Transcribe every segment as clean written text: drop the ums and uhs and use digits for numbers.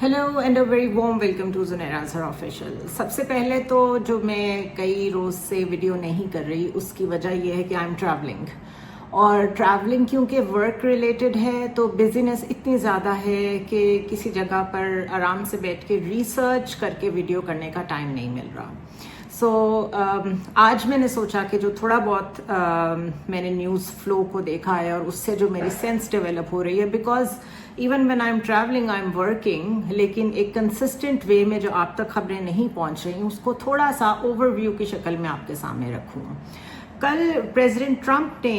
Hello and a very warm welcome to Zunaira Azhar official. सबसे पहले तो जो मैं कई रोज़ से वीडियो नहीं कर रही उसकी वजह यह है कि आई एम ट्रैवलिंग, और ट्रैवलिंग क्योंकि वर्क रिलेटेड है तो बिजीनेस इतनी ज़्यादा है कि किसी जगह पर आराम से बैठ के रिसर्च करके वीडियो करने का टाइम नहीं मिल रहा। आज मैंने सोचा कि जो थोड़ा बहुत मैंने न्यूज़ फ्लो को देखा है और उससे जो मेरी सेंस डेवलप हो रही है, because even when I am travelling I am working, लेकिन एक कंसिस्टेंट वे में जो आप तक खबरें नहीं पहुंच रही उसको थोड़ा सा ओवरव्यू की शक्ल में आपके सामने रखूँ। कल प्रेसिडेंट ट्रंप ने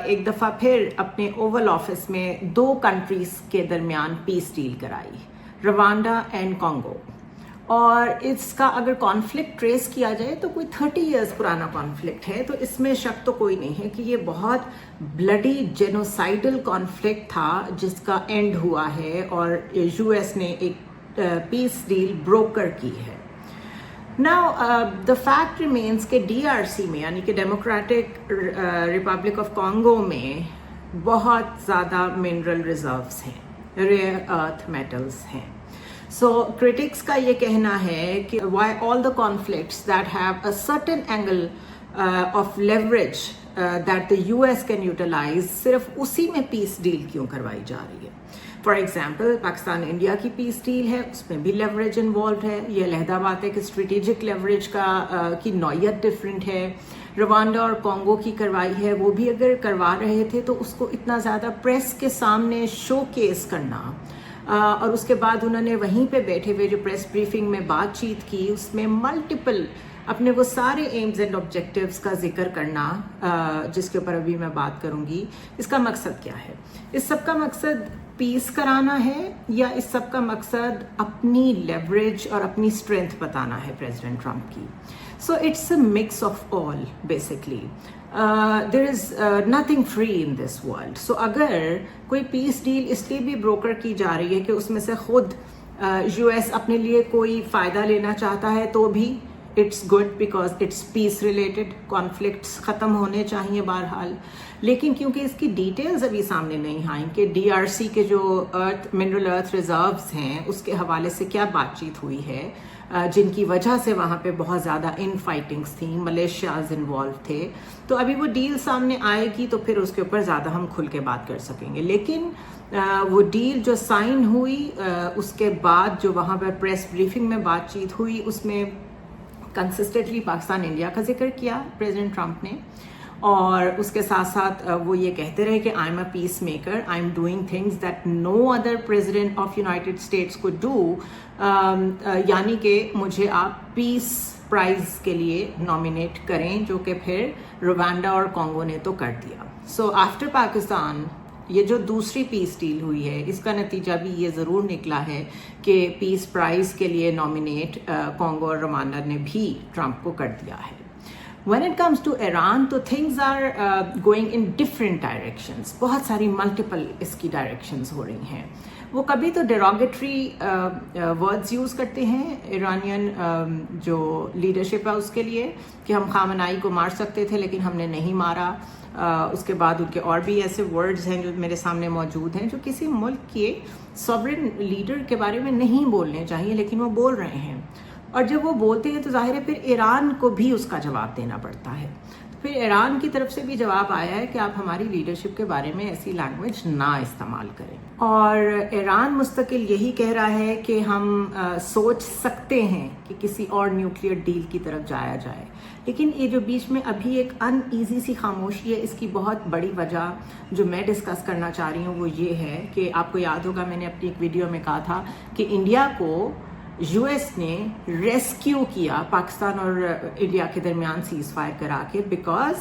एक दफ़ा फिर अपने ओवल ऑफिस में दो कंट्रीज़ के दरमियान पीस डील कराई, रवांडा एंड कॉन्गो। और इसका अगर कॉन्फ्लिक्ट ट्रेस किया जाए तो कोई 30 इयर्स पुराना कॉन्फ्लिक्ट है, तो इसमें शक तो कोई नहीं है कि ये बहुत ब्लडी जेनोसाइडल कॉन्फ्लिक्ट था जिसका एंड हुआ है और यूएस ने एक पीस डील ब्रोकर की है। नाउ द फैक्ट रिमेन्स के डीआरसी में, यानी कि डेमोक्रेटिक रिपब्लिक ऑफ कॉन्गो में बहुत ज़्यादा मिनरल रिजर्व्स हैं, रेयर अर्थ मेटल्स हैं। So critics का ये कहना है कि why all the conflicts that have a certain angle of leverage that the US can utilize, सिर्फ उसी में पीस डील क्यों करवाई जा रही है। फॉर एग्जाम्पल पाकिस्तान इंडिया की पीस डील है, उसमें भी लेवरेज इन्वॉल्व है। ये अलहदा बात है कि स्ट्रेटेजिक लेवरेज की नौयत डिफरेंट है। रवांडा और कॉन्गो की करवाई है, वो भी अगर करवा रहे थे तो उसको इतना ज़्यादा प्रेस के सामने शो केस करना, और उसके बाद उन्होंने वहीं पे बैठे हुए जो प्रेस ब्रीफिंग में बातचीत की उसमें मल्टीपल अपने वो सारे एम्स एंड ऑब्जेक्टिव्स का जिक्र करना, जिसके ऊपर अभी मैं बात करूंगी। इसका मकसद क्या है? इस सब का मकसद पीस कराना है या इस सब का मकसद अपनी लेवरेज और अपनी स्ट्रेंथ बताना है प्रेसिडेंट ट्रंप की? So it's a mix of all basically. There is nothing free in this world. So अगर कोई पीस डील इसलिए भी ब्रोकर की जा रही है कि उसमें से खुद यूएस अपने लिए कोई फ़ायदा लेना चाहता है तो भी it's good, because it's peace related, conflicts ख़त्म होने चाहिए बहरहाल। लेकिन क्योंकि इसकी डिटेल्स अभी सामने नहीं आई कि डीआरसी के जो मिनरल अर्थ रिजर्व्स हैं उसके हवाले से क्या बातचीत हुई है, जिनकी वजह से वहाँ पे बहुत ज़्यादा इन फाइटिंग्स थी, मलेशियाज इन्वॉल्व थे। तो अभी वो डील सामने आएगी तो फिर उसके ऊपर ज़्यादा हम खुल के बात कर सकेंगे। लेकिन वो डील जो साइन हुई उसके बाद जो वहाँ पर प्रेस ब्रीफिंग में बातचीत हुई उसमें कंसिस्टेंटली पाकिस्तान इंडिया का जिक्र किया प्रेसिडेंट ट्रंप ने, और उसके साथ साथ वो ये कहते रहे कि I am a peacemaker, I am doing things that no other president of United States could do, यानी कि मुझे आप पीस प्राइज के लिए नॉमिनेट करें, जो कि फिर रवांडा और कॉन्गो ने तो कर दिया। सो आफ्टर पाकिस्तान ये जो दूसरी पीस डील हुई है इसका नतीजा भी ये ज़रूर निकला है कि पीस प्राइज के लिए नॉमिनेट कॉन्गो और रवांडा ने भी ट्रंप को कर दिया है। When it comes to Iran, तो things are going in different directions. बहुत सारी multiple इसकी directions हो रही हैं। वो कभी तो derogatory words यूज़ करते हैं ईरानियन जो लीडरशिप है उसके लिए कि हम खामनाई को मार सकते थे लेकिन हमने नहीं मारा। उसके बाद उनके और भी ऐसे वर्ड्स हैं जो मेरे सामने मौजूद हैं जो किसी मुल्क के सॉवरेन लीडर के बारे में नहीं बोलने चाहिए, लेकिन वो बोल रहे हैं। और जब वो बोलते हैं तो जाहिर है फिर ईरान को भी उसका जवाब देना पड़ता है। तो फिर ईरान की तरफ से भी जवाब आया है कि आप हमारी लीडरशिप के बारे में ऐसी लैंग्वेज ना इस्तेमाल करें। और ईरान मुस्तकिल यही कह रहा है कि हम सोच सकते हैं कि किसी और न्यूक्लियर डील की तरफ जाया जाए। लेकिन ये जो बीच में अभी एक अनईजी सी खामोशी है, इसकी बहुत बड़ी वजह जो मैं डिस्कस करना चाह रही हूँ वो ये है कि आपको याद होगा मैंने अपनी एक वीडियो में कहा था कि इंडिया को यूएस ने रेस्क्यू किया पाकिस्तान और इंडिया के दरमियान सीज फायर करा के, बिकॉज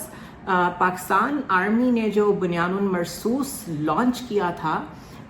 पाकिस्तान आर्मी ने जो बुनियानुल मरसूस लॉन्च किया था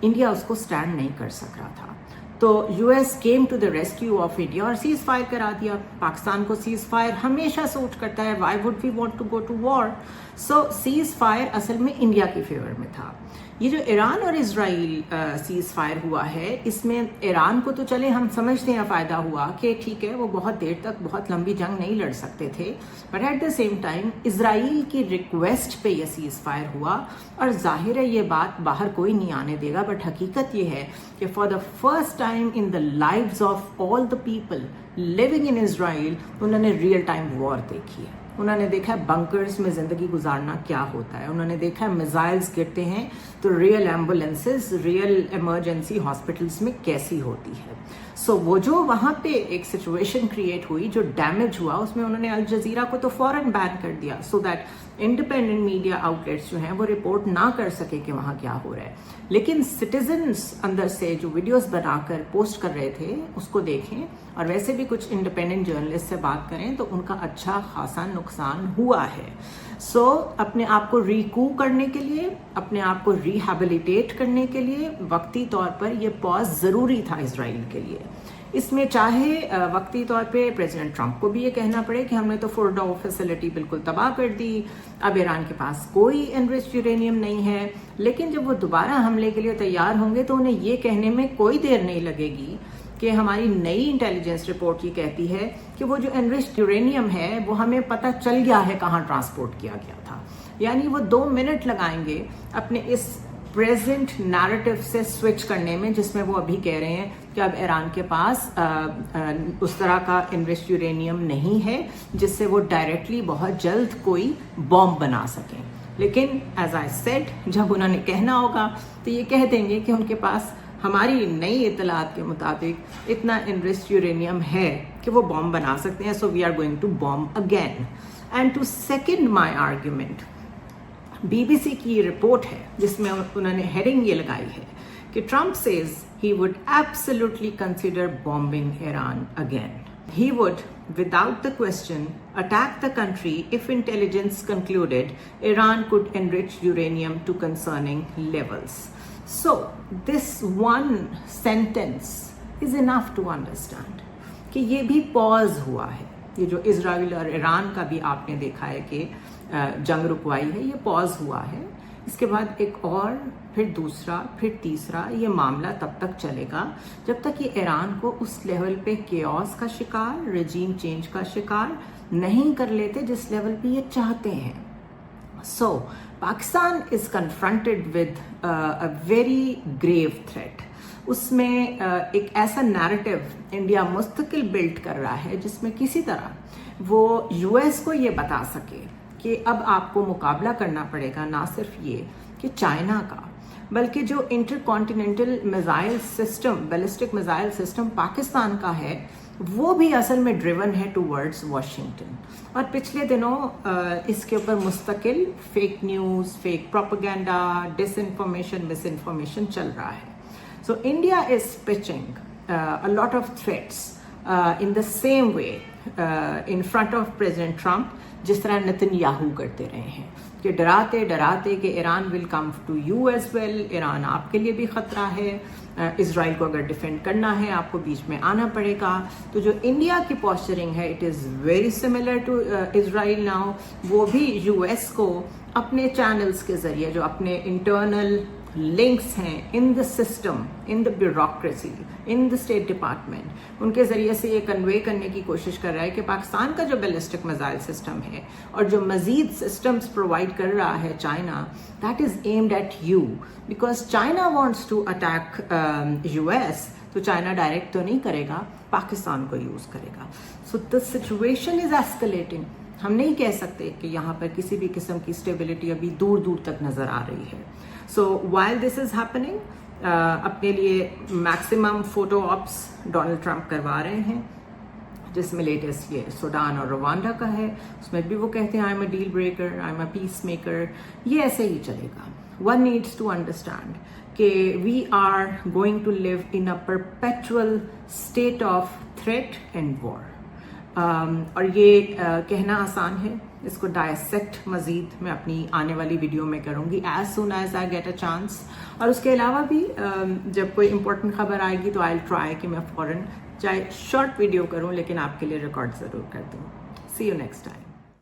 इंडिया उसको स्टैंड नहीं कर सक रहा था। तो US came to the rescue of India और सीज फायर करा दिया। पाकिस्तान को सीज फायर हमेशा सोच करता है why would we want to go to war. So ceasefire असल में इंडिया के फेवर में था. ये जो ईरान और इजराइल सीज फायर हुआ है, इसमें ईरान को तो चले हम समझते हैं फ़ायदा हुआ कि ठीक है वो बहुत देर तक बहुत लंबी जंग नहीं लड़ सकते थे, but at the same time Israel की रिक्वेस्ट पे ये सीज फायर हुआ. और जाहिर है ये बात बाहर कोई नहीं आने देगा, बट हकीकत ये है कि for the first time in the lives of all the people living in Israel उन्होंने रियल टाइम वॉर देखी है. उन्होंने देखा है बंकर्स में ज़िंदगी गुजारना क्या होता है. उन्होंने देखा है मिसाइल्स गिरते हैं तो real ambulances, real emergency hospitals में कैसी होती है. सो वो जो वहाँ पे एक सिचुएशन क्रिएट हुई, जो डैमेज हुआ, उसमें उन्होंने अल जजीरा को तो फौरन बैन कर दिया so that independent media outlets जो हैं वो रिपोर्ट ना कर सके कि वहाँ क्या हो रहा है. लेकिन सिटीजन्स अंदर से जो वीडियोस बनाकर पोस्ट कर रहे थे उसको देखें, और वैसे भी कुछ इंडिपेंडेंट जर्नलिस्ट से बात करें तो उनका अच्छा खासा नुकसान हुआ है. सो अपने आप को रिकू करने के लिए, अपने आप को रिहैबिलिटेट करने के लिए वक्ती तौर पर यह पॉज ज़रूरी था इजराइल के लिए. इसमें चाहे वक्ती तौर पे प्रेसिडेंट ट्रंप को भी ये कहना पड़े कि हमने तो फोर्डो फैसिलिटी बिल्कुल तबाह कर दी, अब ईरान के पास कोई एनरिच्ड यूरेनियम नहीं है, लेकिन जब वो दोबारा हमले के लिए तैयार होंगे तो उन्हें ये कहने में कोई देर नहीं लगेगी कि हमारी नई इंटेलिजेंस रिपोर्ट ये कहती है कि वो जो एनरिच्ड यूरेनियम है वो हमें पता चल गया है कहाँ ट्रांसपोर्ट किया गया था. यानी वो 2 मिनट लगाएंगे अपने इस प्रेजेंट नैरेटिव से स्विच करने में, जिसमें वो अभी कह रहे हैं कि अब ईरान के पास उस तरह का एनरिच्ड यूरेनियम नहीं है जिससे वो डायरेक्टली बहुत जल्द कोई बॉम्ब बना सकें. लेकिन एज आई सेड, जब उन्होंने कहना होगा तो ये कह देंगे कि उनके पास हमारी नई इतलात के मुताबिक इतना एनरिच्ड यूरेनियम है कि वो बॉम्ब बना सकते हैं. So we are going to bomb again. And to second my argument, BBC की रिपोर्ट है जिसमें उन्होंने हेडिंग ये लगाई है कि Trump says he would absolutely consider bombing Iran again. He would, without the question, attack the country if intelligence concluded Iran could enrich uranium to concerning levels. So, this one sentence is enough to understand कि ये भी pause हुआ है. ये जो Israel और Iran का भी आपने देखा है कि जंग रुकवाई है, ये पॉज हुआ है. इसके बाद एक और, फिर दूसरा, फिर तीसरा, ये मामला तब तक चलेगा जब तक ये ईरान को उस लेवल पे केओस का शिकार, रेजीम चेंज का शिकार नहीं कर लेते जिस लेवल पे ये चाहते हैं. So Pakistan is confronted with a very grave threat. उसमें एक ऐसा नैरेटिव इंडिया मुस्तकिल बिल्ड कर रहा है जिसमें किसी तरह वो यूएस को ये बता सके कि अब आपको मुकाबला करना पड़ेगा ना सिर्फ ये कि चाइना का, बल्कि जो intercontinental missile system, ballistic missile system Pakistan का है, वो भी असल में ड्रिवन है टूवर्ड्स वाशिंगटन. और पिछले दिनों इसके ऊपर मुस्तकिल fake news, fake propaganda, disinformation, misinformation चल रहा है. So India is pitching a lot of threats in the same way in front of President Trump, जिस तरह नेतन्याहू करते रहे हैं कि डराते डराते कि Iran will come to you as well, Iran आपके लिए भी खतरा है, इजराइल को अगर डिफेंड करना है आपको बीच में आना पड़ेगा. तो जो इंडिया की पोस्चरिंग है, it is very similar to Israel now. वो भी यूएस को अपने चैनल्स के जरिए, जो अपने इंटरनल लिंक्स हैं in the system, in the bureaucracy, in the state department, उनके ज़रिए से ये कन्वे करने की कोशिश कर रहा है कि पाकिस्तान का जो बैलिस्टिक मिसाइल सिस्टम है और जो मज़ीद सिस्टम्स प्रोवाइड कर रहा है China, that is aimed at you, because China wants to attack US. तो चाइना डायरेक्ट तो नहीं करेगा, पाकिस्तान को यूज़ करेगा. So the situation is escalating. हम नहीं कह सकते कि यहाँ पर किसी भी किस्म की स्टेबिलिटी अभी दूर दूर तक नज़र आ रही है. So while this is happening, अपने लिए maximum photo ops Donald Trump करवा रहे हैं, जिसमें लेटेस्ट ये सूडान और रवांडा का है. उसमें भी वो कहते हैं I am a deal breaker, I am a peacemaker. ये ऐसे ही चलेगा. वन नीड्स टू अंडरस्टैंड कि we are going to live in a perpetual state of threat and war. और ये कहना आसान है, इसको डायसेक्ट मज़ीद मैं अपनी आने वाली वीडियो में करूँगी as soon as I get a chance. और उसके अलावा भी जब कोई इम्पोर्टेंट खबर आएगी तो आई विल ट्राई कि मैं फ़ौरन चाहे शॉर्ट वीडियो करूँ लेकिन आपके लिए रिकॉर्ड ज़रूर कर दूँ. सी यू नेक्स्ट टाइम.